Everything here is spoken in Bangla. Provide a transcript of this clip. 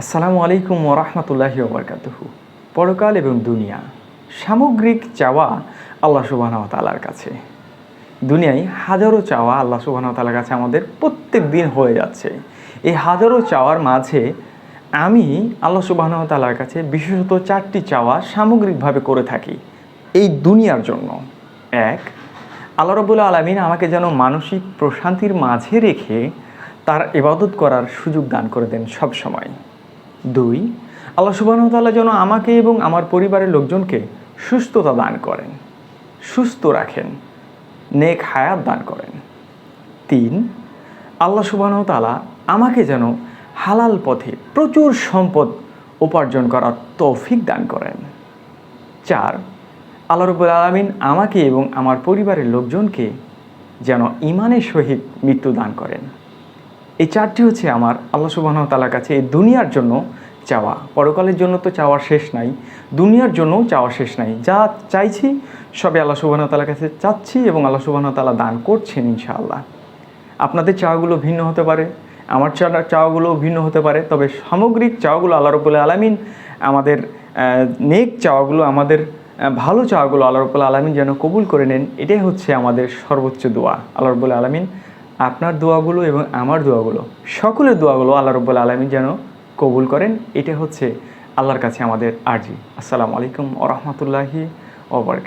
আসসালামু আলাইকুম ওয়া রাহমাতুল্লাহি ওয়া বারাকাতুহু। পরকাল এবং দুনিয়া সামগ্রিক চাওয়া আল্লাহ সুবহানাহু ওয়া তাআলার কাছে। দুনিয়ায় হাজারো চাওয়া আল্লাহ সুবহানাহু ওয়া তাআলার কাছে আমাদের প্রত্যেক দিন হয়ে যাচ্ছে। এই হাজারো চাওয়ার মাঝে আমি আল্লাহ সুবহানাহু ওয়া তাআলার কাছে বিশেষত 4টি চাওয়া সামগ্রিকভাবে করে থাকি এই দুনিয়ার জন্য। 1, আল্লাহ রাব্বুল আলামিন আমাকে যেন মানসিক প্রশান্তির মাঝে রেখে তার ইবাদত করার সুযোগ দান করে দেন সব সময়। 2, আল্লাহ সুবহানাহু ওয়া তাআলা যেন আমাকে এবং আমার পরিবারের লোকজনকে সুস্থতা দান করেন, সুস্থ রাখেন, নেক হায়াত দান করেন। 3, আল্লাহ সুবহানাহু ওয়া তাআলা আমাকে যেন হালাল পথে প্রচুর সম্পদ উপার্জন করার তৌফিক দান করেন। 4, আল্লাহ রাব্বুল আলামিন আমাকে এবং আমার পরিবারের লোকজনকে যেন ঈমানের সহিত মৃত্যু দান করেন। এই 4টি হচ্ছে আমার আল্লাহ সুবহানাহু ওয়া তাআলার কাছে এই দুনিয়ার জন্য চাওয়া। পরকালের জন্য তো চাওয়ার শেষ নাই, দুনিয়ার জন্যও চাওয়ার শেষ নাই। যা চাইছি সবে আল্লাহ সুবহানাহু ওয়া তাআলার কাছে চাচ্ছি এবং আল্লাহ সুবহানাহু ওয়া তাআলা দান করছেন ইনশাআল্লাহ। আপনাদের চাওয়াগুলো ভিন্ন হতে পারে, আমার চাওয়াগুলোও ভিন্ন হতে পারে, তবে সামগ্রিক চাওয়াগুলো আল্লাহ রাব্বুল আলামিন আমাদের নেক চাওয়াগুলো, আমাদের ভালো চাওয়াগুলো আল্লাহ রাব্বুল আলামিন যেন কবুল করে নেন, এটাই হচ্ছে আমাদের সর্বোচ্চ দোয়া। আল্লাহ রাব্বুল আলামিন আপনার দোয়াগুলো এবং আমার দোয়াগুলো, সকলের দোয়াগুলো আল্লাহ রাব্বুল আলামিন যেন কবুল করেন, এটা হচ্ছে আল্লাহর কাছে আমাদের আরজি। আসসালামু আলাইকুম ওয়া রাহমাতুল্লাহি ওয়া বারাকাতুহু।